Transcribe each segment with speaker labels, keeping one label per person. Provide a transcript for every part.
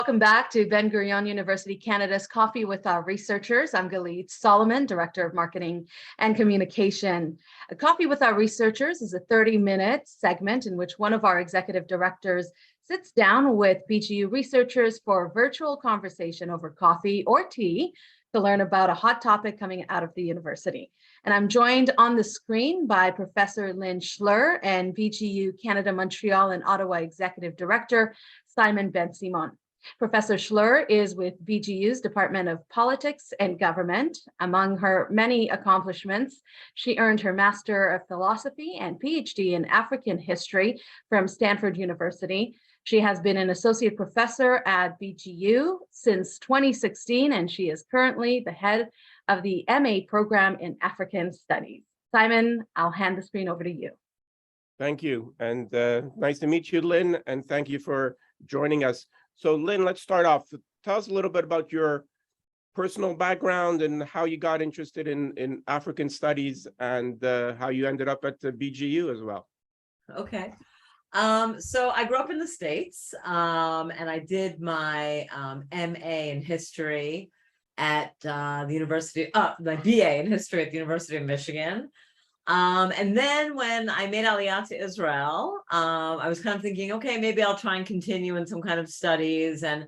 Speaker 1: Welcome back to Ben-Gurion University Canada's Coffee with Our Researchers. I'm Galit Solomon, Director of Marketing and Communication. A Coffee with Our Researchers is a 30-minute segment in which one of our executive directors sits down with BGU researchers for a virtual conversation over coffee or tea to learn about a hot topic coming out of the university. And I'm joined on the screen by Professor Lynn Schleur and BGU Canada, Montreal and Ottawa Executive Director Simon Ben-Simon. Professor Schleur is with BGU's Department of Politics and Government. Among her many accomplishments, she earned her Master of Philosophy and PhD in African History from Stanford University. She has been an associate professor at BGU since 2016, and she is currently the head of the MA program in African Studies. Simon, I'll hand the screen over to you.
Speaker 2: Thank you, and nice to meet you, Lynn, and thank you for joining us. So Lynn, let's start off. Tell us a little bit about your personal background and how you got interested in African studies and how you ended up at the BGU as well.
Speaker 3: Okay. So I grew up in the States and I did my MA in history at the University, my BA in history at the University of Michigan. And then when I made Aliyah to Israel, I was kind of thinking, okay, maybe I'll try and continue in some kind of studies. And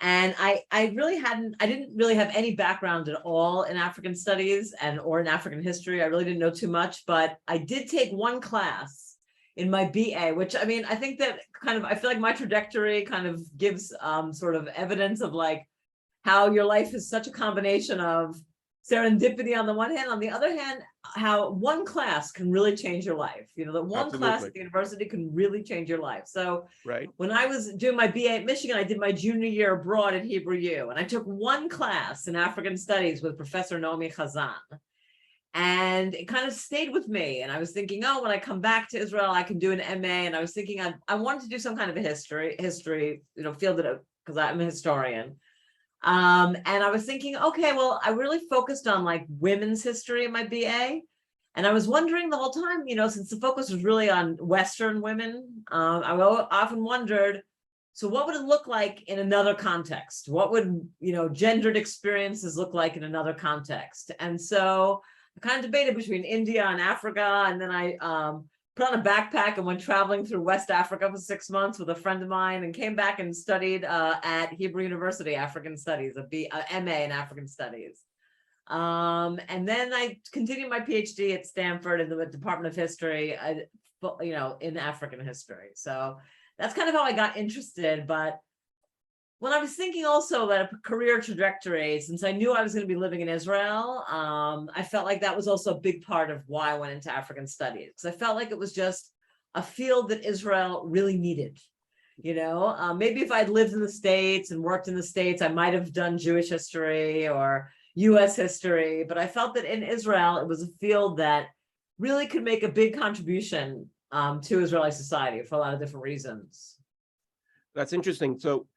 Speaker 3: I didn't really have any background at all in African studies or in African history. I really didn't know too much, but I did take one class in my BA, which I mean, I think that I feel like my trajectory kind of gives sort of evidence of like how your life is such a combination of serendipity on the one hand, on the other hand, how one class can really change your life. You know, that one
Speaker 2: Absolutely.
Speaker 3: Class at the university can really change your life. So
Speaker 2: right.
Speaker 3: When I was doing my BA at Michigan, I did my junior year abroad at Hebrew U, and I took one class in African studies with Professor Naomi Chazan. And it kind of stayed with me. And I was thinking, oh, when I come back to Israel, I can do an MA. And I was thinking I wanted to do some kind of a history, field because I'm a historian. And I was thinking, okay, well, I really focused on like women's history in my BA. And I was wondering the whole time, since the focus was really on Western women, I often wondered, so what would it look like in another context? What would, gendered experiences look like in another context? And so I kind of debated between India and Africa. And then I put on a backpack and went traveling through West Africa for 6 months with a friend of mine and came back and studied at Hebrew University African Studies, a MA in African Studies. And then I continued my PhD at Stanford in the Department of History, in African history. So that's kind of how I got interested. But when I was thinking also about a career trajectory, since I knew I was going to be living in Israel, I felt like that was also a big part of why I went into African studies, because I felt like it was just a field that Israel really needed. Maybe if I'd lived in the States and worked in the States, I might have done Jewish history or US history, but I felt that in Israel, it was a field that really could make a big contribution to Israeli society for a lot of different reasons.
Speaker 2: That's interesting. So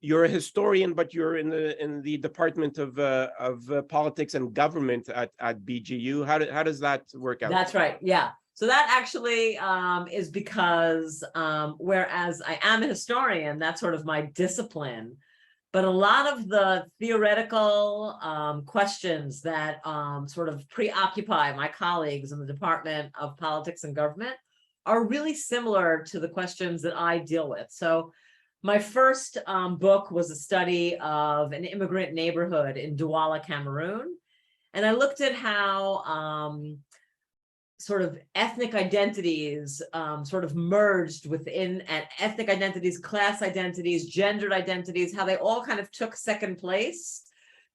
Speaker 2: you're a historian, but you're in the Department of Politics and Government at BGU. How does that work out?
Speaker 3: That's right. Yeah. So that actually is because whereas I am a historian, that's sort of my discipline. But a lot of the theoretical questions that sort of preoccupy my colleagues in the Department of Politics and Government are really similar to the questions that I deal with. So my first book was a study of an immigrant neighborhood in Douala, Cameroon. And I looked at how sort of ethnic identities sort of merged within ethnic identities, class identities, gendered identities, how they all kind of took second place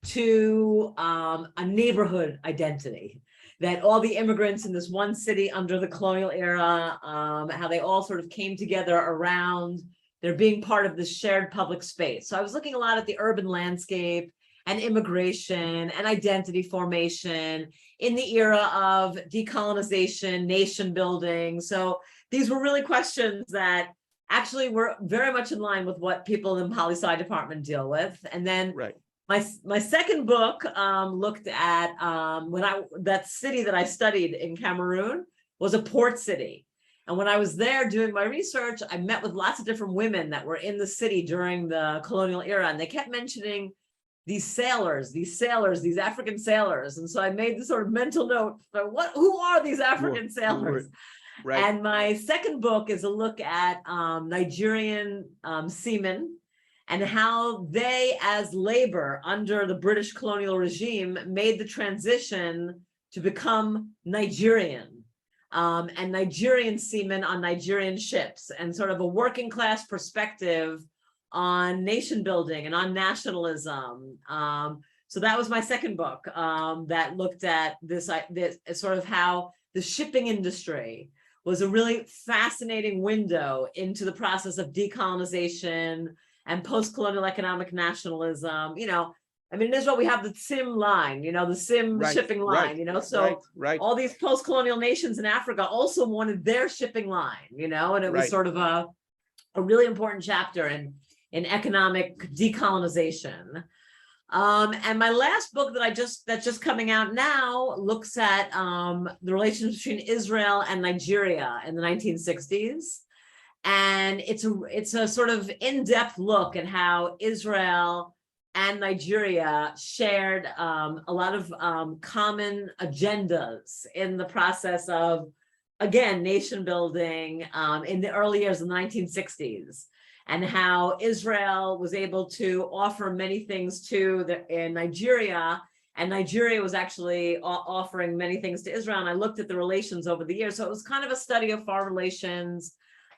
Speaker 3: to a neighborhood identity. That all the immigrants in this one city under the colonial era, how they all sort of came together around they're being part of this shared public space. So I was looking a lot at the urban landscape and immigration and identity formation in the era of decolonization, nation building. So these were really questions that actually were very much in line with what people in the poli-sci department deal with. And then
Speaker 2: right.
Speaker 3: My second book looked at that city that I studied in Cameroon was a port city. And when I was there doing my research, I met with lots of different women that were in the city during the colonial era, and they kept mentioning these sailors, these African sailors. And so I made this sort of mental note for who are these African sailors?
Speaker 2: Right.
Speaker 3: And my second book is a look at Nigerian seamen and how they, as labor under the British colonial regime, made the transition to become Nigerian. And Nigerian seamen on Nigerian ships, and sort of a working class perspective on nation building and on nationalism. So that was my second book that looked at this sort of how the shipping industry was a really fascinating window into the process of decolonization and post-colonial economic nationalism. You know, I mean, in Israel, we have the SIM line, you know, the SIM shipping line, you know, so all these post-colonial nations in Africa also wanted their shipping line, you know, and it was sort of a really important chapter in economic decolonization. And my last book that's just coming out now looks at the relations between Israel and Nigeria in the 1960s. And it's a sort of in-depth look at how Israel and Nigeria shared a lot of common agendas in the process of, again, nation building in the early years of the 1960s. And how Israel was able to offer many things to in Nigeria, and Nigeria was actually offering many things to Israel. And I looked at the relations over the years. So it was kind of a study of foreign relations,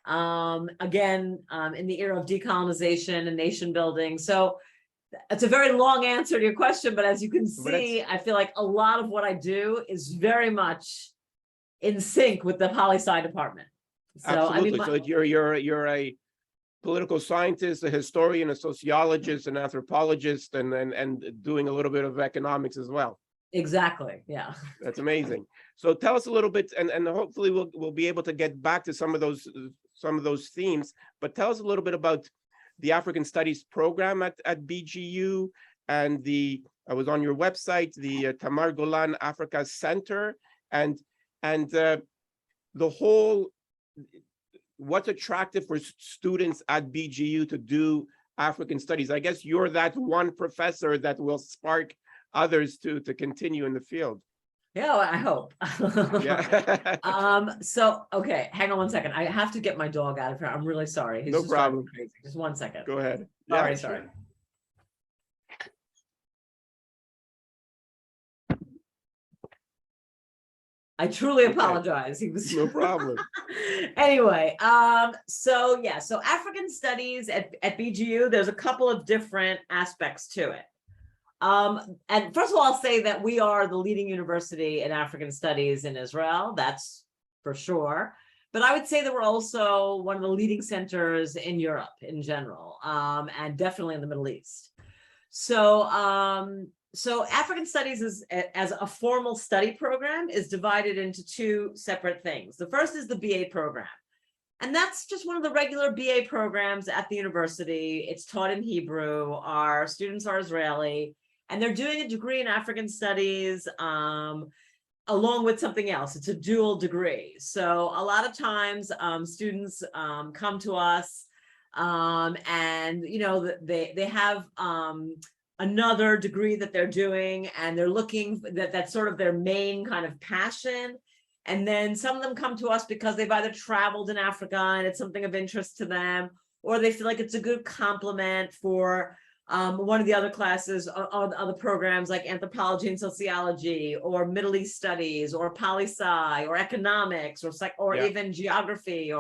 Speaker 3: again, in the era of decolonization and nation building. So it's a very long answer to your question, but as you can see, I feel like a lot of what I do is very much in sync with the poli-sci department. So,
Speaker 2: absolutely.
Speaker 3: I mean,
Speaker 2: so you're a political scientist, a historian, a sociologist, an anthropologist, and doing a little bit of economics as well.
Speaker 3: Exactly. Yeah.
Speaker 2: That's amazing. So tell us a little bit, and hopefully we'll be able to get back to some of those themes. But tell us a little bit about the African Studies program at BGU, and I was on your website, the Tamar Golan Africa Center, and the whole. What's attractive for students at BGU to do African studies? I guess you're that one professor that will spark others to continue in the field.
Speaker 3: Yeah, I hope.
Speaker 2: Yeah.
Speaker 3: So, okay, hang on one second. I have to get my dog out of here. I'm really sorry. He's
Speaker 2: No
Speaker 3: just driving
Speaker 2: problem.
Speaker 3: me crazy. Just 1 second.
Speaker 2: Go ahead.
Speaker 3: Sorry,
Speaker 2: Yeah,
Speaker 3: sorry.
Speaker 2: sure.
Speaker 3: I truly apologize. He was
Speaker 2: No problem.
Speaker 3: Anyway, so yeah, so African studies at BGU, there's a couple of different aspects to it. And first of all, I'll say that we are the leading university in African studies in Israel. That's for sure. But I would say that we're also one of the leading centers in Europe in general, and definitely in the Middle East. So African Studies as a formal study program is divided into two separate things. The first is the BA program. And that's just one of the regular BA programs at the university. It's taught in Hebrew. Our students are Israeli, and they're doing a degree in African Studies along with something else. It's a dual degree. So a lot of times students come to us and, you know, they have another degree that they're doing, and they're looking that's sort of their main kind of passion. And then some of them come to us because they've either traveled in Africa and it's something of interest to them, or they feel like it's a good complement for one of the other classes or other programs like anthropology and sociology, or Middle East studies, or poli-sci, or economics, or even geography.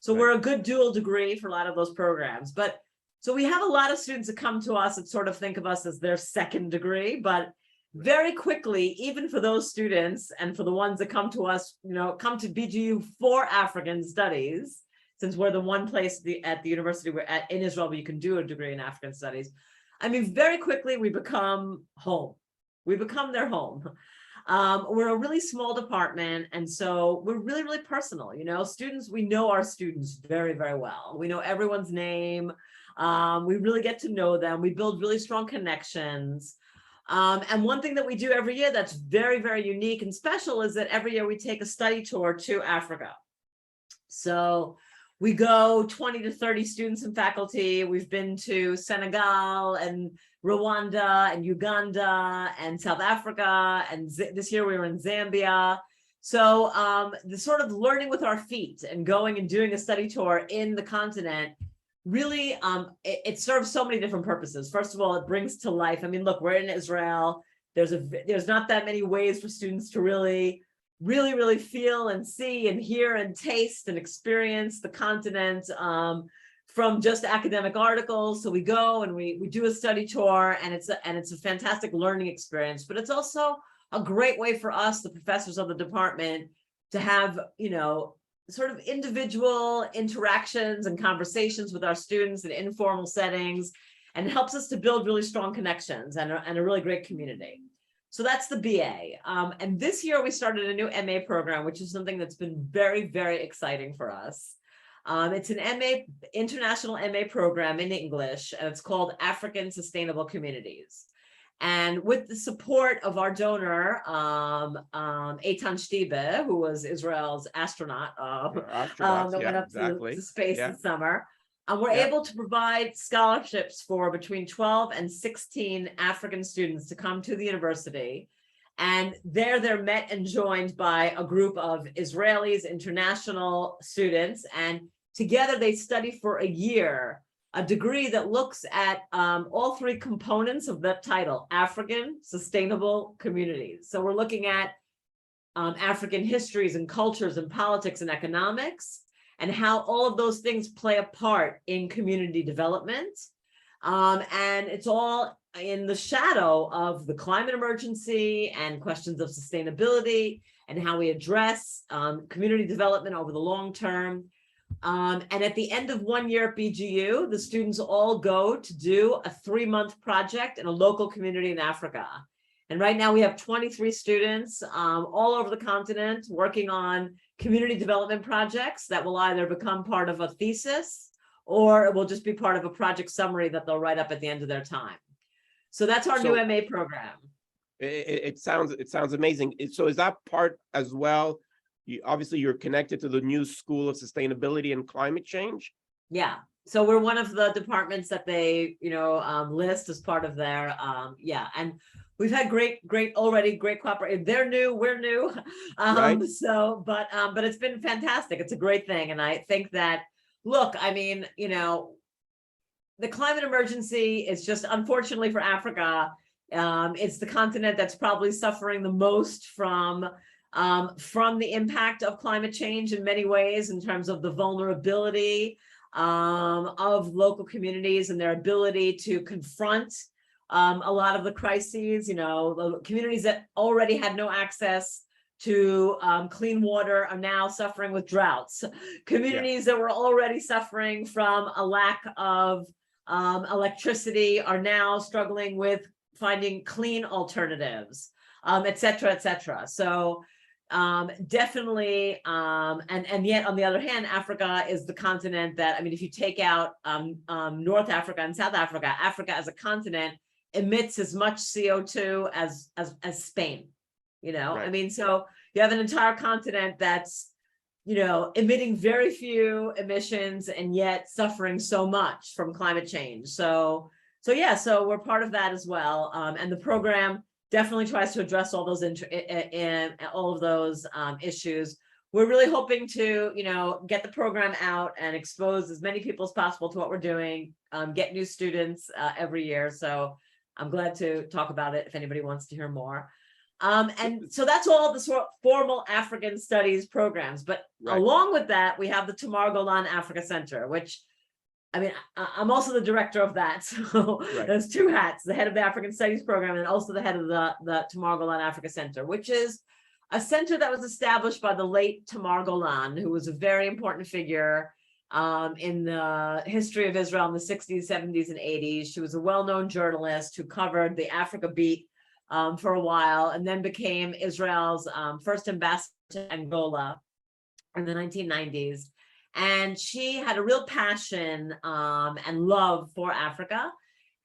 Speaker 3: So we're a good dual degree for a lot of those programs. But so we have a lot of students that come to us and sort of think of us as their second degree, but very quickly, even for those students and for the ones that come to us, you know, come to BGU for African studies, since we're the one place at the university in Israel where you can do a degree in African studies. I mean, very quickly we become home. We become their home. We're a really small department, and so we're really, really personal. You know, students, we know our students very, very well. We know everyone's name. We really get to know them. We build really strong connections. And one thing that we do every year that's very, very unique and special is that every year we take a study tour to Africa. So we go 20 to 30 students and faculty. We've been to Senegal and Rwanda and Uganda and South Africa. And this year we were in Zambia. So the sort of learning with our feet and going and doing a study tour in the continent really, it serves so many different purposes. First of all, it brings to life. I mean, look, we're in Israel. There's not that many ways for students to really feel and see and hear and taste and experience the continent from just academic articles. So we go and we do a study tour, and it's a fantastic learning experience. But it's also a great way for us, the professors of the department, to have, sort of individual interactions and conversations with our students in informal settings, and it helps us to build really strong connections and a really great community. So that's the BA. And this year we started a new MA program, which is something that's been very, very exciting for us. It's an MA, international MA program in English, and it's called African Sustainable Communities. And with the support of our donor, Eitan Shtibe, who was Israel's astronaut, that went up to space this summer, we're able to provide scholarships for between 12 and 16 African students to come to the university. And they're met and joined by a group of Israelis, international students, and together they study for a year, a degree that looks at all three components of that title: African Sustainable Communities. So we're looking at African histories and cultures and politics and economics, and how all of those things play a part in community development. And it's all in the shadow of the climate emergency and questions of sustainability and how we address community development over the long term. And at the end of 1 year at BGU, the students all go to do a 3-month project in a local community in Africa. And right now we have 23 students all over the continent working on community development projects that will either become part of a thesis, or it will just be part of a project summary that they'll write up at the end of their time. So that's our new MA program.
Speaker 2: It sounds amazing. So is that part as well? Obviously, you're connected to the new School of Sustainability and Climate Change.
Speaker 3: Yeah. So we're one of the departments that they, list as part of their, and we've had great cooperation. They're new, we're new.
Speaker 2: Right.
Speaker 3: So, but it's been fantastic. It's a great thing. And I think that, look, I mean, the climate emergency is just, unfortunately for Africa, it's the continent that's probably suffering the most from the impact of climate change in many ways, in terms of the vulnerability of local communities and their ability to confront a lot of the crises. The communities that already had no access to clean water are now suffering with droughts. Communities that were already suffering from a lack of electricity are now struggling with finding clean alternatives, et cetera, et cetera. So definitely, and yet on the other hand, Africa is the continent that, I mean, if you take out North Africa and South Africa, Africa as a continent emits as much CO2 as Spain, Right. I mean, so you have an entire continent that's, emitting very few emissions and yet suffering so much from climate change. So we're part of that as well. And the program definitely tries to address all those all of those issues. We're really hoping to, get the program out and expose as many people as possible to what we're doing, get new students every year. So I'm glad to talk about it if anybody wants to hear more. And so that's all the sort of formal African studies programs. But along with that, we have the Tamar Golan Africa Center, which, I mean, I'm also the director of that. So there's two hats: the head of the African Studies program and also the head of the Tamar Golan Africa Center, which is a center that was established by the late Tamar Golan, who was a very important figure in the history of Israel in the 60s, 70s, and 80s. She was a well-known journalist who covered the Africa beat for a while, and then became Israel's first ambassador to Angola in the 1990s. And she had a real passion and love for Africa.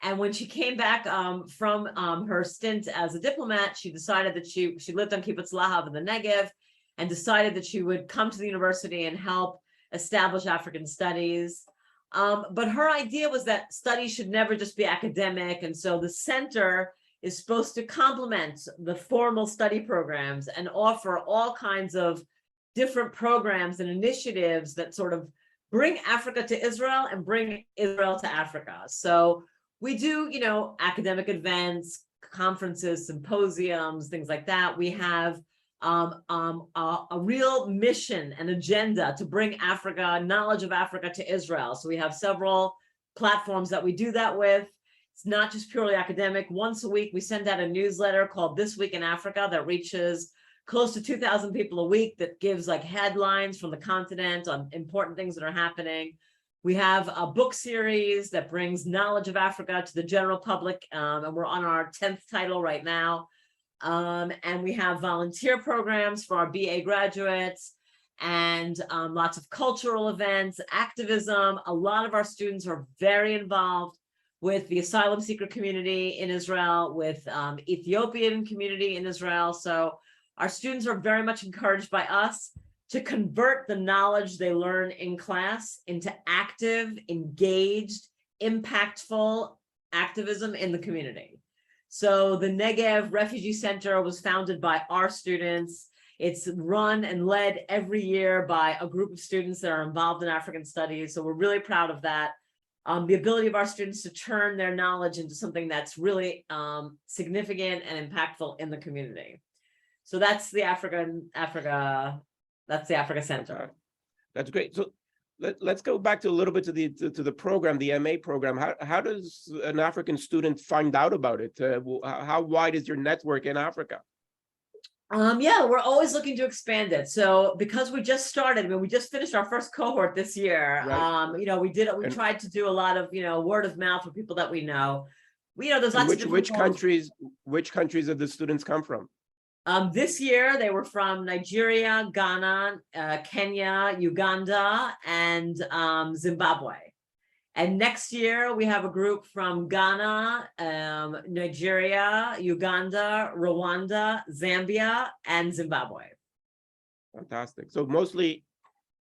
Speaker 3: And when she came back from her stint as a diplomat, she decided that she lived on Kibbutz Lahav in the Negev, and decided that she would come to the university and help establish African studies. But her idea was that studies should never just be academic. And so the center is supposed to complement the formal study programs and offer all kinds of different programs and initiatives that sort of bring Africa to Israel and bring Israel to Africa. So we do, academic events, conferences, symposiums, things like that. We have a real mission and agenda to bring Africa, knowledge of Africa to Israel. So we have several platforms that we do that with. It's not just purely academic. Once a week, we send out a newsletter called This Week in Africa that reaches close to 2,000 people a week, that gives like headlines from the continent on important things that are happening. We have a book series that brings knowledge of Africa to the general public, and we're on our 10th title right now. And we have volunteer programs for our BA graduates, and lots of cultural events, activism. A lot of our students are very involved with the asylum seeker community in Israel, with Ethiopian community in Israel. So our students are very much encouraged by us to convert the knowledge they learn in class into active, engaged, impactful activism in the community. So the Negev Refugee Center was founded by our students. It's run and led every year by a group of students that are involved in African studies. So we're really proud of that. The ability of our students to turn their knowledge into something that's really significant and impactful in the community. So that's the Africa Center.
Speaker 2: That's great. So let's go back to a little bit to the program, the MA program. How does an African student find out about it? How wide is your network in Africa?
Speaker 3: Yeah, we're always looking to expand it. So because we just started, we just finished our first cohort this year.
Speaker 2: Right.
Speaker 3: We tried to do a lot of, word of mouth with people that we know. There's lots of
Speaker 2: which countries have the students come from?
Speaker 3: This year, they were from Nigeria, Ghana, Kenya, Uganda, and Zimbabwe. And next year, we have a group from Ghana, Nigeria, Uganda, Rwanda, Zambia, and Zimbabwe.
Speaker 2: Fantastic. So mostly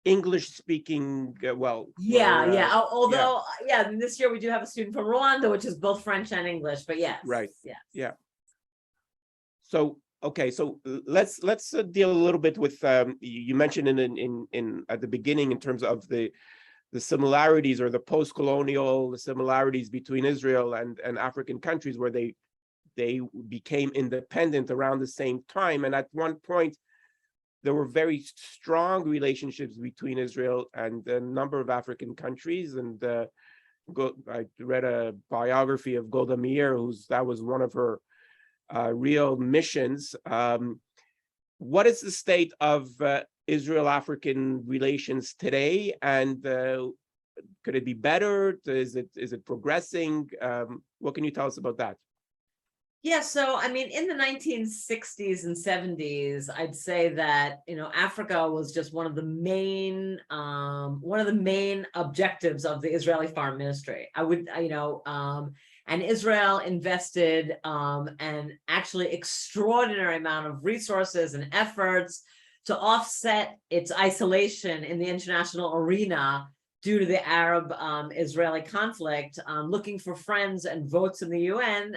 Speaker 2: English-speaking,
Speaker 3: Yeah. Although, this year we do have a student from Rwanda, which is both French and English, but yes.
Speaker 2: Right.
Speaker 3: Yes.
Speaker 2: Yeah. So, okay, so let's deal a little bit with you mentioned in at the beginning in terms of the similarities or the post-colonial similarities between Israel and African countries, where they became independent around the same time, and at one point there were very strong relationships between Israel and a number of African countries. And I read a biography of Golda Meir, that was one of her real missions. What is the state of Israel-African relations today, and could it be better? Is it progressing? What can you tell us about that?
Speaker 3: Yeah, so in the 1960s and 70s, I'd say that Africa was just one of the main objectives of the Israeli Foreign Ministry. And Israel invested an actually extraordinary amount of resources and efforts to offset its isolation in the international arena due to the Arab-Israeli conflict, looking for friends and votes in the UN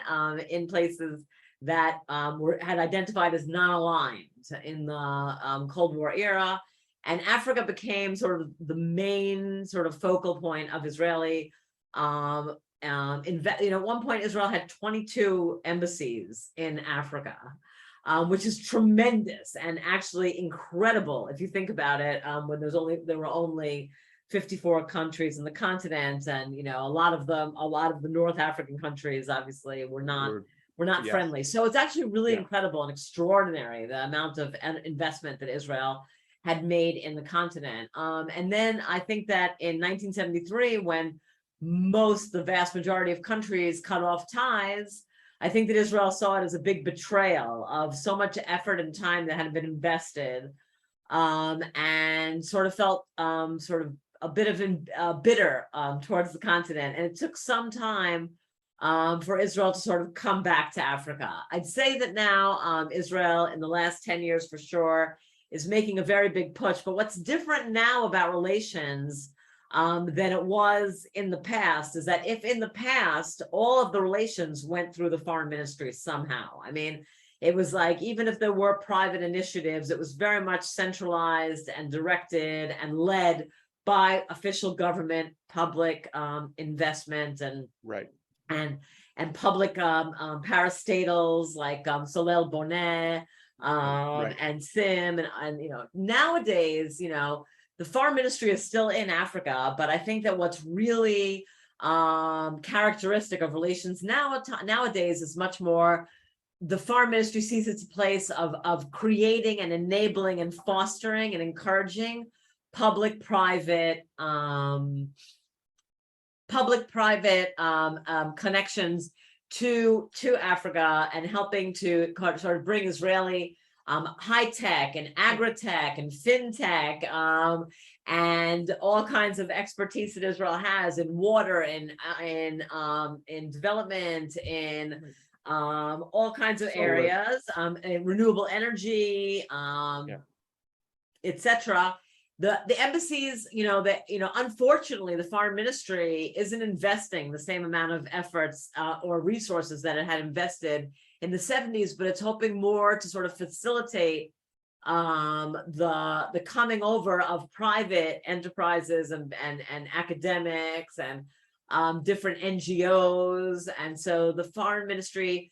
Speaker 3: in places that had identified as non-aligned in the Cold War era. And Africa became sort of the main sort of focal point of Israeli. At one point, Israel had 22 embassies in Africa. Which is tremendous and actually incredible if you think about it. When there were only 54 countries in the continent, and a lot of the North African countries obviously were not yes. friendly. So it's actually really incredible and extraordinary the amount of investment that Israel had made in the continent. And then I think that in 1973, when the vast majority of countries cut off ties, I think that Israel saw it as a big betrayal of so much effort and time that had been invested, and sort of felt sort of a bit of bitter towards the continent. And it took some time for Israel to sort of come back to Africa. I'd say that now Israel in the last 10 years for sure is making a very big push. But what's different now about relations than it was in the past is that if in the past, all of the relations went through the foreign ministry somehow. I mean, it was like, even if there were private initiatives, it was very much centralized and directed and led by official government, public investment, and
Speaker 2: Right.
Speaker 3: and public parastatals like Solel Bonet
Speaker 2: Right.
Speaker 3: and Sim, and nowadays, the foreign ministry is still in Africa, but I think that what's really characteristic of relations nowadays is much more the foreign ministry sees its place of creating and enabling and fostering and encouraging public-private connections to Africa, and helping to sort of bring Israeli high tech and agri-tech and fintech and all kinds of expertise that Israel has in water, in development, in all kinds of areas, in renewable energy, etc. The embassies, unfortunately, the foreign ministry isn't investing the same amount of efforts or resources that it had invested in the 70s, but it's hoping more to sort of facilitate the coming over of private enterprises and academics and different NGOs. And so the foreign ministry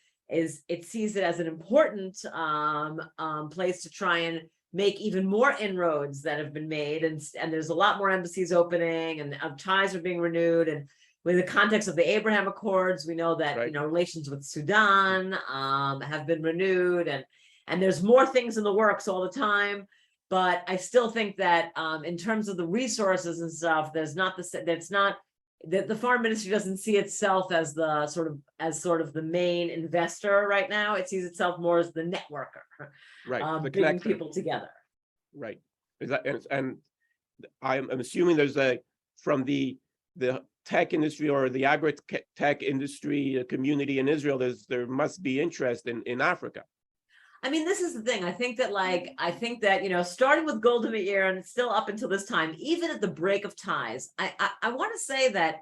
Speaker 3: sees it as an important place to try and make even more inroads that have been made, and there's a lot more embassies opening, and ties are being renewed. And with the context of the Abraham Accords, we know that relations with Sudan have been renewed, and there's more things in the works all the time. But I still think that in terms of the resources and stuff, the foreign ministry doesn't see itself as the sort of the main investor right now. It sees itself more as the networker,
Speaker 2: the
Speaker 3: bringing
Speaker 2: connector.
Speaker 3: people together.
Speaker 2: Right. Is that, and I'm assuming there's from the tech industry or the agri-tech industry community in Israel, there must be interest in Africa.
Speaker 3: I mean, this is the thing. I think that starting with Golda Meir and still up until this time, even at the break of ties, I want to say that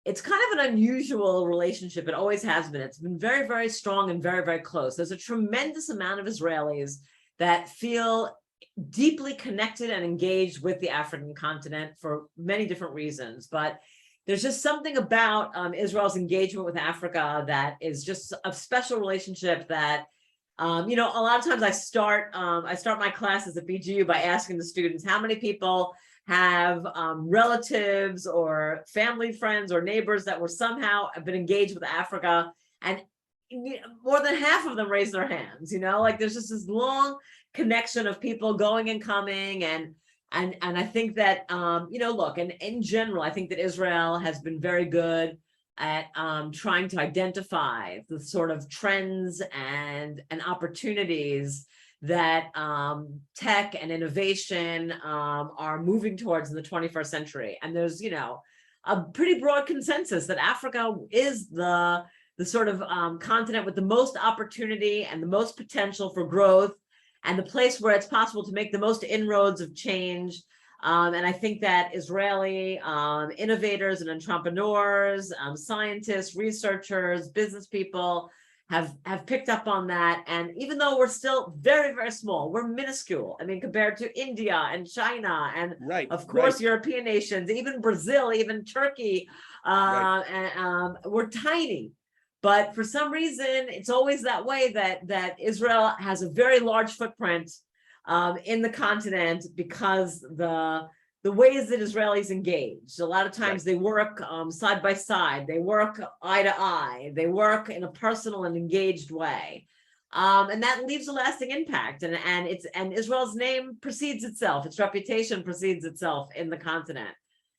Speaker 3: it's kind of an unusual relationship. It always has been. It's been very, very strong and very, very close. There's a tremendous amount of Israelis that feel deeply connected and engaged with the African continent for many different reasons. But there's just something about Israel's engagement with Africa that is just a special relationship that, a lot of times I start my classes at BGU by asking the students, how many people have relatives or family friends or neighbors that were somehow have been engaged with Africa? And more than half of them raise their hands. Like there's just this long connection of people going and coming, and I think that look, and in general, I think that Israel has been very good at trying to identify the sort of trends and opportunities that tech and innovation are moving towards in the 21st century. And there's a pretty broad consensus that Africa is the sort of continent with the most opportunity and the most potential for growth, and the place where it's possible to make the most inroads of change. And I think that Israeli innovators and entrepreneurs, scientists, researchers, business people have picked up on that. And even though we're still very, very small, we're minuscule. I mean, compared to India and China and of course, European nations, even Brazil, even Turkey, and we're tiny. But for some reason, it's always that way that Israel has a very large footprint in the continent, because the ways that Israelis engage. A lot of times they work side by side, they work eye to eye, they work in a personal and engaged way. And that leaves a lasting impact. And Israel's name precedes itself, its reputation precedes itself in the continent.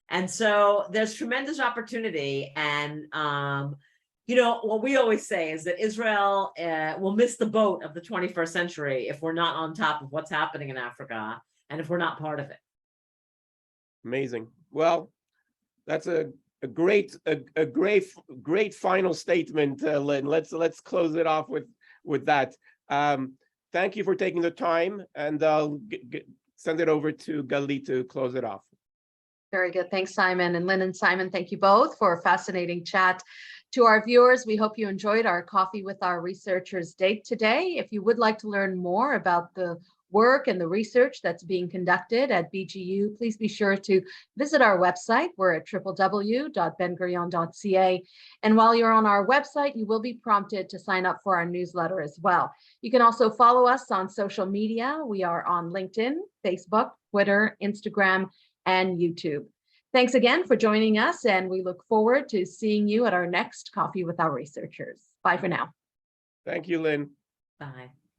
Speaker 3: And so there's tremendous opportunity. And what we always say is that Israel will miss the boat of the 21st century if we're not on top of what's happening in Africa, and if we're not part of it.
Speaker 2: Amazing. Well, that's a great final statement, Lynn. Let's close it off with that. thank you for taking the time, and I'll send it over to Galit to close it off.
Speaker 1: Very good. Thanks, Simon. And Lynn and Simon, thank you both for a fascinating chat. To our viewers, we hope you enjoyed our Coffee with Our Researchers date today. If you would like to learn more about the work and the research that's being conducted at BGU, please be sure to visit our website. We're at www.bengurion.ca. And while you're on our website, you will be prompted to sign up for our newsletter as well. You can also follow us on social media. We are on LinkedIn, Facebook, Twitter, Instagram, and YouTube. Thanks again for joining us, and we look forward to seeing you at our next Coffee with Our Researchers. Bye for now.
Speaker 2: Thank you, Lynn.
Speaker 3: Bye.